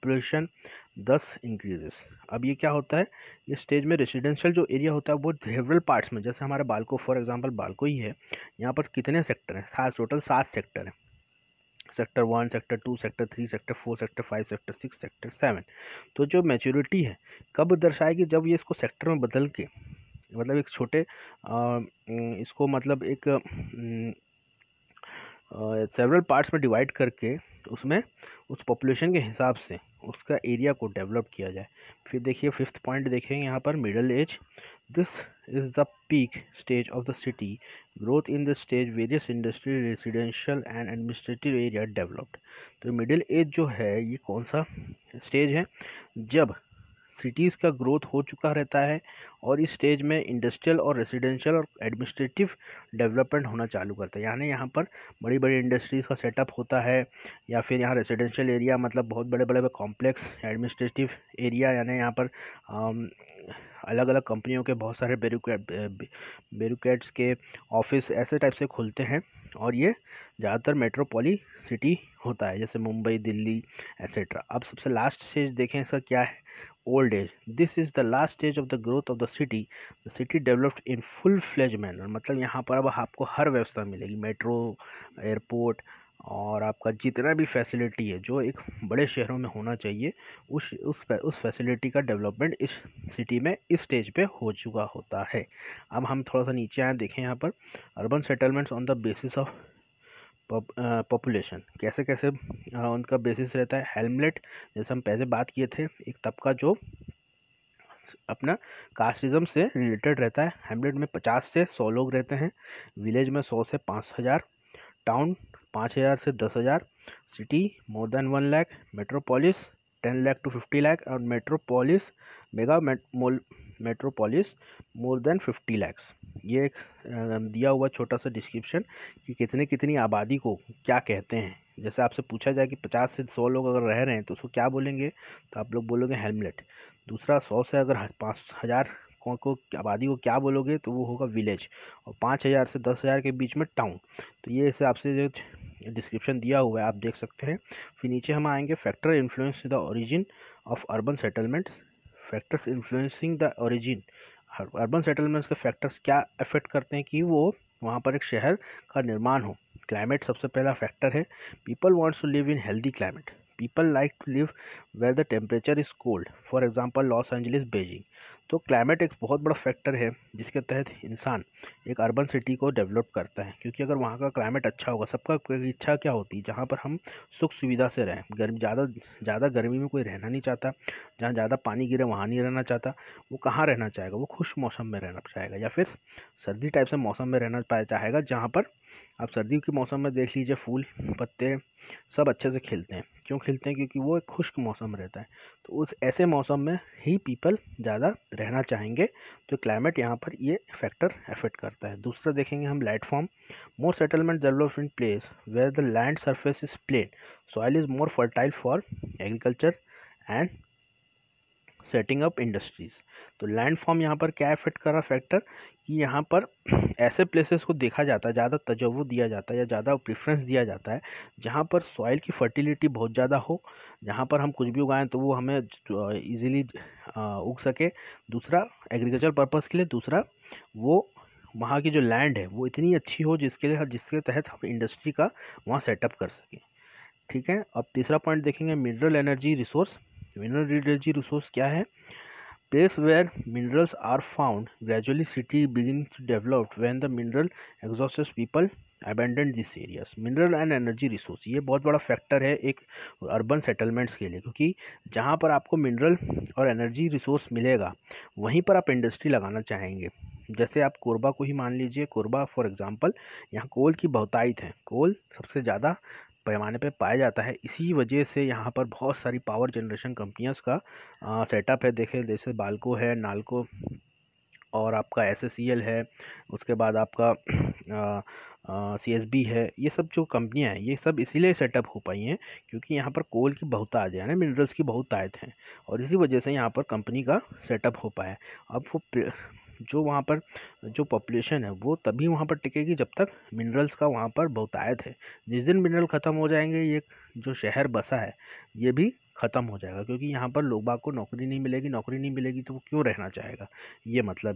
Population दस increases. अब ये क्या होता है, इस स्टेज में रेसिडेंशियल जो एरिया होता है वो सेवरल पार्ट्स में, जैसे हमारे बालको फॉर एग्जांपल बालको ही है, यहाँ पर कितने सेक्टर हैं, टोटल 7 सेक्टर हैं। Sector 1, sector 2, sector 3, sector 4, sector 5, sector 6, sector 7। तो जो मैच्योरिटी है कब दर्शाएगी, जब ये इसको सेक्टर में बदल के, मतलब एक छोटे इसको मतलब एक सेवरल पार्ट्स में डिवाइड करके उसमें उस पॉपुलेशन के हिसाब से उसका एरिया को डेवलप किया जाए। फिर देखिए 5th पॉइंट देखेंगे यहाँ पर, middle age. This is the peak stage of the city growth in the stage various industry residential and administrative area developed. तो मिडिल एज जो है ये कौन सा स्टेज है, जब सिटीज़ का ग्रोथ हो चुका रहता है और इस स्टेज में इंडस्ट्रियल और रेसिडेंशियल और एडमिनिस्ट्रेटिव डेवलपमेंट होना चालू करता है। यानी यहाँ पर बड़ी बड़ी इंडस्ट्रीज़ का सेटअप होता है, या फिर यहाँ रेसिडेंशियल एरिया मतलब बहुत बड़े बड़े कॉम्प्लेक्स, एडमिनिस्ट्रेटिव एरिया यानी यहाँ पर अलग अलग कंपनियों के बहुत सारे ब्यूरोक्रेट्स के ऑफिस ऐसे टाइप से खुलते हैं, और ये ज़्यादातर मेट्रोपॉली सिटी होता है, जैसे मुंबई, दिल्ली एट्सेट्रा। अब सबसे लास्ट स्टेज देखें इसका क्या है, old age. This is the last stage of the growth of the city developed in full fledge manner. मतलब यहाँ पर अब आपको हर व्यवस्था मिलेगी, मेट्रो, एयरपोर्ट और आपका जितना भी फैसिलिटी है जो एक बड़े शहरों में होना चाहिए, उस फैसिलिटी का डेवलपमेंट इस सिटी में इस स्टेज पे हो चुका होता है। अब हम थोड़ा सा नीचे आए, देखें यहाँ पर urban settlements on the basis of population, कैसे कैसे उनका बेसिस रहता है। हेल्मलेट, जैसे हम पहले बात किए थे, एक तबका जो अपना कास्टिज्म से रिलेटेड रहता है। हेमलेट में 50 से 100 लोग रहते हैं, विलेज में 100 से 5000, टाउन 5000 से 10,000, city more than 1 lakh, metropolis 10 lakh to 50 lakh, और metropolis metropolis more than 50 lakhs. ये एक दिया हुआ छोटा सा डिस्क्रिप्शन कि कितनी आबादी को क्या कहते हैं। जैसे आपसे पूछा जाए कि 50 से 100 लोग अगर रह रहे हैं तो उसको क्या बोलेंगे, तो आप लोग बोलोगे हेमलेट। दूसरा 100 से अगर 5000 को आबादी को क्या बोलोगे, तो वो होगा विलेज, और 5000 से 10,000 के बीच में टाउन। तो ये हिसाब से जो डिस्क्रिप्शन दिया हुआ है आप देख सकते हैं। फिर नीचे हम आएंगे, factor influence the origin of urban settlements. Factors influencing the origin, urban settlements के फैक्टर्स क्या अफेक्ट करते हैं कि वो वहाँ पर एक शहर का निर्माण हो। क्लाइमेट सबसे पहला फैक्टर है। People wants to live in healthy climate, people like to live where the temperature is cold, for example Los Angeles, Beijing. तो क्लाइमेट एक बहुत बड़ा फैक्टर है जिसके तहत इंसान एक अर्बन सिटी को डेवलप करता है, क्योंकि अगर वहाँ का क्लाइमेट अच्छा होगा, सबका इच्छा क्या होती है, जहाँ पर हम सुख सुविधा से रहें। गर्मी ज़्यादा गर्मी में कोई रहना नहीं चाहता, जहाँ ज़्यादा पानी गिरे वहाँ नहीं रहना चाहता। वो कहाँ रहना चाहेगा, वो खुश मौसम में रहना चाहेगा, या फिर सर्दी टाइप से मौसम में रहना चाहेगा, जहाँ पर आप सर्दी के मौसम में देख लीजिए फूल पत्ते सब अच्छे से खिलते हैं। क्यों खिलते हैं, क्योंकि वो एक खुश्क मौसम रहता है। तो उस ऐसे मौसम में ही पीपल ज़्यादा रहना चाहेंगे। तो क्लाइमेट यहाँ पर ये फैक्टर अफेक्ट करता है। दूसरा देखेंगे हम, landform. More settlement develop in place where the land surface is plain, soil is more fertile for agriculture and setting up industries. तो लैंड फॉर्म यहाँ पर क्या इफेक्ट कर रहा फैक्टर, कि यहाँ पर ऐसे प्लेसेस को देखा जाता है, ज़्यादा तजव्वुद दिया जाता है या ज़्यादा प्रेफरेंस दिया जाता है जहाँ पर सॉइल की फर्टिलिटी बहुत ज़्यादा हो, जहाँ पर हम कुछ भी उगाएं तो वो हमें इजीली उग सके। दूसरा एग्रीकल्चर पर्पज़ के लिए, दूसरा वो वहाँ की जो लैंड है वो इतनी अच्छी हो जिसके तहत हम इंडस्ट्री का वहाँ सेटअप कर सकें। ठीक है। अब तीसरा पॉइंट देखेंगे, mineral energy resource. Mineral energy resource क्या है, place where minerals are found gradually city begin to develop when the mineral exhausts people abandon this areas. Mineral and energy resource ये बहुत बड़ा फैक्टर है एक अर्बन सेटलमेंट्स के लिए, क्योंकि जहाँ पर आपको मिनरल और एनर्जी रिसोर्स मिलेगा वहीं पर आप इंडस्ट्री लगाना चाहेंगे। जैसे आप कोरबा को ही मान लीजिए, कोरबा फॉर एग्जांपल, यहाँ कोल की बहुतायत है, कोल सबसे ज़्यादा पैमाने पे पाया जाता है। इसी वजह से यहाँ पर बहुत सारी पावर जनरेशन कंपनियाँ का सेटअप है। देखें, जैसे बाल्को है, नाल्को, और आपका एसएसईएल है, उसके बाद आपका सीएसबी है। ये सब जो कंपनियां हैं ये सब इसीलिए सेटअप हो पाई हैं क्योंकि यहाँ पर कोल की बहुतायत है, यानी मिनरल्स की बहुतायत है, और इसी वजह से यहाँ पर कंपनी का सेटअप हो पाया। अब वो जो वहाँ पर जो पॉपुलेशन है वो तभी वहाँ पर टिकेगी जब तक मिनरल्स का वहाँ पर बहुतायत है। जिस दिन मिनरल ख़त्म हो जाएंगे, ये जो शहर बसा है ये भी ख़त्म हो जाएगा, क्योंकि यहाँ पर लोग बाग को नौकरी नहीं मिलेगी, नौकरी नहीं मिलेगी तो वो क्यों रहना चाहेगा, ये मतलब